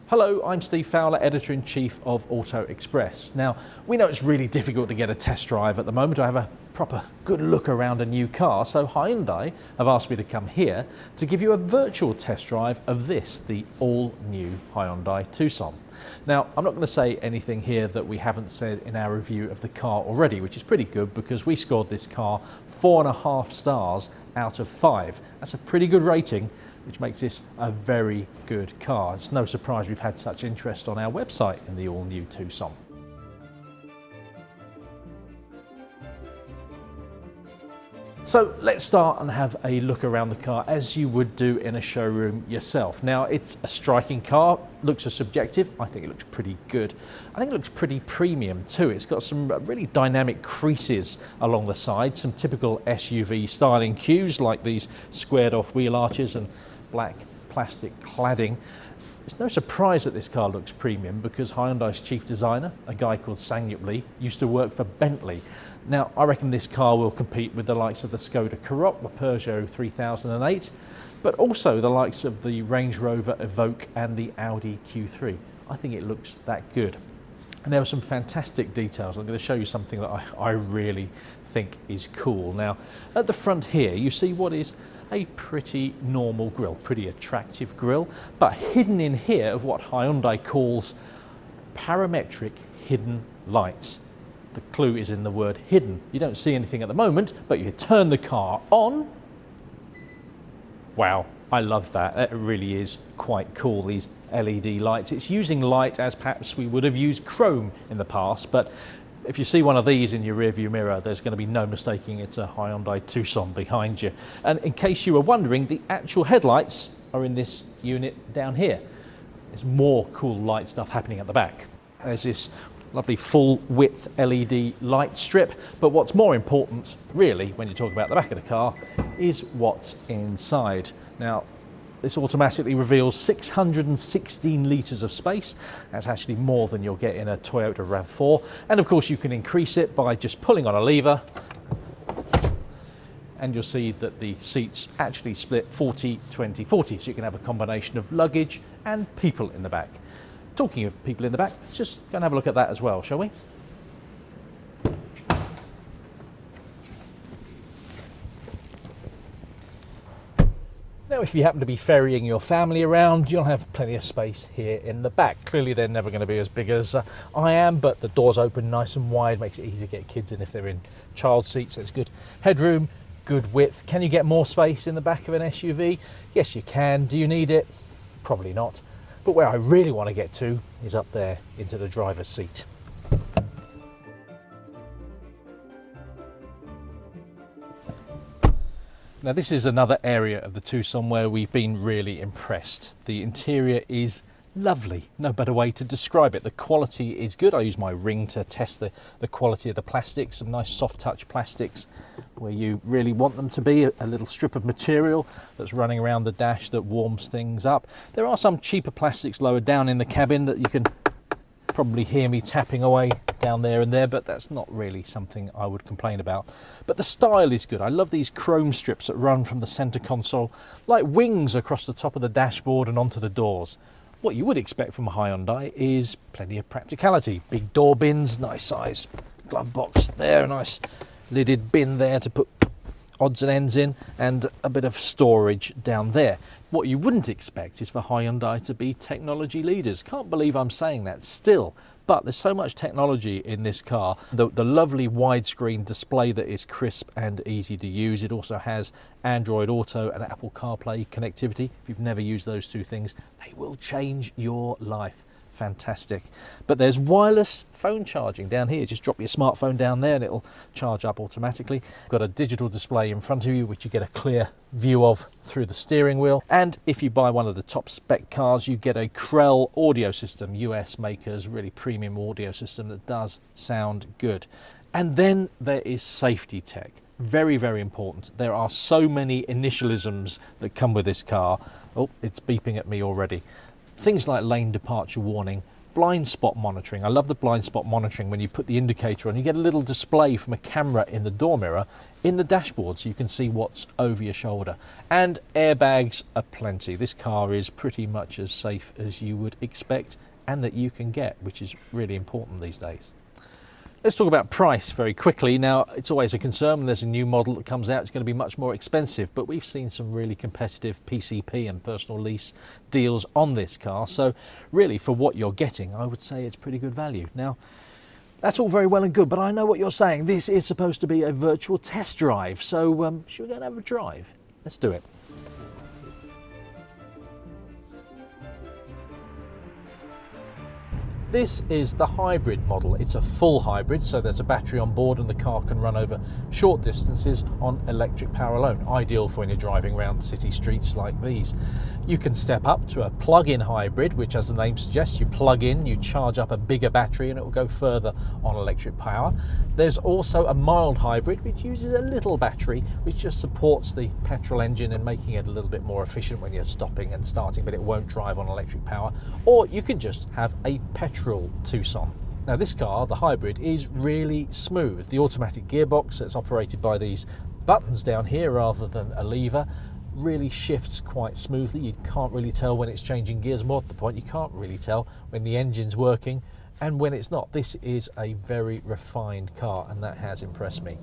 Hello, I'm Steve Fowler, Editor-in-Chief of Auto Express. Now, we know it's really difficult to get a test drive at the moment. I have a proper good look around a new car, so Hyundai have asked me to come here to give you a virtual test drive of this, the all-new Hyundai Tucson. Now, I'm not going to say anything here that we haven't said in our review of the car already, which is pretty good because we scored this car 4.5 stars out of 5. That's a pretty good rating, which makes this a very good car. It's no surprise we've had such interest on our website in the all-new Tucson. So let's start and have a look around the car as you would do in a showroom yourself. Now, it's a striking car, looks subjective. I think it looks pretty good. I think it looks pretty premium too. It's got some really dynamic creases along the side, some typical SUV styling cues like these squared off wheel arches and black plastic cladding. It's no surprise that this car looks premium because Hyundai's chief designer, a guy called Sang-Yup Lee, used to work for Bentley. Now, I reckon this car will compete with the likes of the Skoda Karoq, the Peugeot 3008, but also the likes of the Range Rover Evoque and the Audi Q3. I think it looks that good. And there are some fantastic details. I'm going to show you something that I really think is cool. Now, at the front here, you see what is a pretty normal grille, pretty attractive grille, but hidden in here of what Hyundai calls parametric hidden lights. The clue is in the word hidden. You don't see anything at the moment, but you turn the car on. Wow, I love that. It really is quite cool, these LED lights. It's using light as perhaps we would have used chrome in the past, but if you see one of these in your rearview mirror, there's going to be no mistaking it's a Hyundai Tucson behind you. And in case you were wondering, the actual headlights are in this unit down here. There's more cool light stuff happening at the back. There's this lovely full width LED light strip, but what's more important really when you talk about the back of the car is what's inside. Now, this automatically reveals 616 litres of space. That's actually more than you'll get in a Toyota RAV4. And of course you can increase it by just pulling on a lever, and you'll see that the seats actually split 40-20-40, so you can have a combination of luggage and people in the back. Talking of people in the back, let's just go and have a look at that as well, shall we? Now, if you happen to be ferrying your family around, you'll have plenty of space here in the back. Clearly, they're never going to be as big as I am, but the doors open nice and wide, makes it easy to get kids in if they're in child seats, so it's good. Headroom, good width. Can you get more space in the back of an SUV? Yes, you can. Do you need it? Probably not. But where I really want to get to is up there into the driver's seat. Now, this is another area of the Tucson where we've been really impressed. The interior is lovely, no better way to describe it. The quality is good. I use my ring to test the quality of the plastics, some nice soft touch plastics where you really want them to be, a little strip of material that's running around the dash that warms things up. There are some cheaper plastics lower down in the cabin that you can probably hear me tapping away down there and there, but that's not really something I would complain about. But the style is good. I love these chrome strips that run from the center console like wings across the top of the dashboard and onto the doors. What you would expect from a Hyundai is plenty of practicality. Big door bins, nice size glove box there, a nice lidded bin there to put odds and ends in, and a bit of storage down there. What you wouldn't expect is for Hyundai to be technology leaders. Can't believe I'm saying that still, but there's so much technology in this car. The lovely widescreen display that is crisp and easy to use. It also has Android Auto and Apple CarPlay connectivity. If you've never used those two things, they will change your life. Fantastic. But there's wireless phone charging down here. Just drop your smartphone down there and it'll charge up automatically. Got a digital display in front of you which you get a clear view of through the steering wheel. And if you buy one of the top spec cars, you get a Krell audio system, US makers, really premium audio system that does sound good. And then there is safety tech. Very, very important. There are so many initialisms that come with this car. Oh, it's beeping at me already. Things like lane departure warning, blind spot monitoring. I love the blind spot monitoring. When you put the indicator on, you get a little display from a camera in the door mirror in the dashboard, so you can see what's over your shoulder. And airbags are plenty. This car is pretty much as safe as you would expect and that you can get, which is really important these days. Let's talk about price very quickly. Now, it's always a concern when there's a new model that comes out, it's going to be much more expensive, but we've seen some really competitive PCP and personal lease deals on this car. So really, for what you're getting, I would say it's pretty good value. Now, that's all very well and good, but I know what you're saying. This is supposed to be a virtual test drive. So should we go and have a drive? Let's do it. This is the hybrid model. It's a full hybrid, so there's a battery on board and the car can run over short distances on electric power alone. Ideal for when you're driving around city streets like these. You can step up to a plug-in hybrid, which, as the name suggests, you plug in, you charge up a bigger battery and it will go further on electric power. There's also a mild hybrid, which uses a little battery, which just supports the petrol engine and making it a little bit more efficient when you're stopping and starting, but it won't drive on electric power. Or you can just have a petrol Tucson. Now this car, the hybrid, is really smooth. The automatic gearbox that's operated by these buttons down here rather than a lever really shifts quite smoothly. You can't really tell when it's changing gears. More to the point, you can't really tell when the engine's working and when it's not. This is a very refined car and that has impressed me.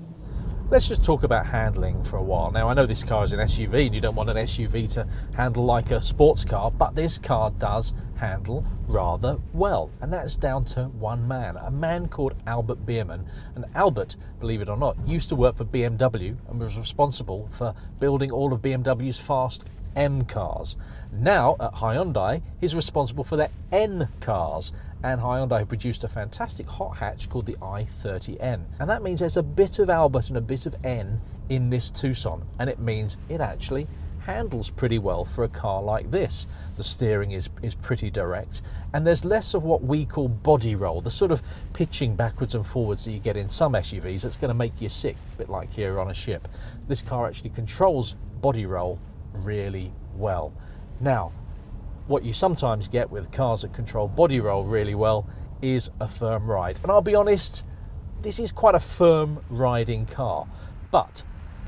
Let's just talk about handling for a while. Now, I know this car is an SUV and you don't want an SUV to handle like a sports car, but this car does handle rather well. And that's down to one man, a man called Albert Bierman. And Albert, believe it or not, used to work for BMW and was responsible for building all of BMW's fast M cars. Now at Hyundai, he's responsible for their N cars. And Hyundai have produced a fantastic hot hatch called the i30N. And that means there's a bit of Albert and a bit of N in this Tucson. And it means it actually handles pretty well for a car like this. The steering is pretty direct. And there's less of what we call body roll, the sort of pitching backwards and forwards that you get in some SUVs that's going to make you sick, a bit like you're on a ship. This car actually controls body roll really well. Now, what you sometimes get with cars that control body roll really well is a firm ride. And I'll be honest, this is quite a firm riding car. But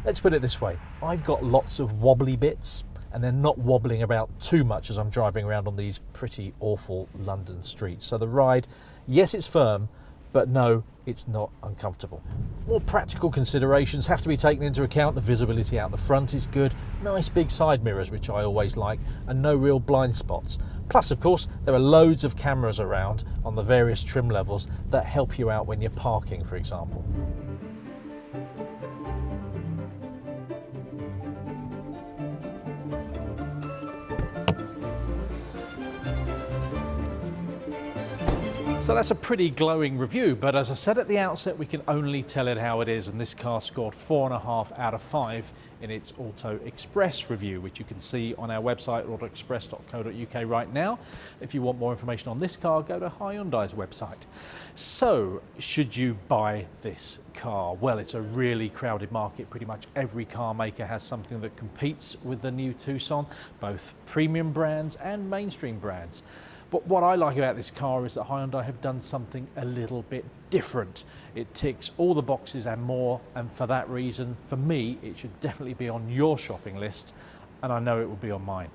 let's put it this way, I've got lots of wobbly bits and they're not wobbling about too much as I'm driving around on these pretty awful London streets. So the ride, yes, it's firm, but no, it's not uncomfortable. More practical considerations have to be taken into account. The visibility out the front is good, nice big side mirrors, which I always like, and no real blind spots. Plus, of course, there are loads of cameras around on the various trim levels that help you out when you're parking, for example. So that's a pretty glowing review, but as I said at the outset, we can only tell it how it is, and this car scored 4.5 out of 5 in its Auto Express review, which you can see on our website, autoexpress.co.uk right now. If you want more information on this car, go to Hyundai's website. So, should you buy this car? Well, it's a really crowded market. Pretty much every car maker has something that competes with the new Tucson, both premium brands and mainstream brands. But what I like about this car is that Hyundai have done something a little bit different. It ticks all the boxes and more, and for that reason, for me, it should definitely be on your shopping list, and I know it will be on mine.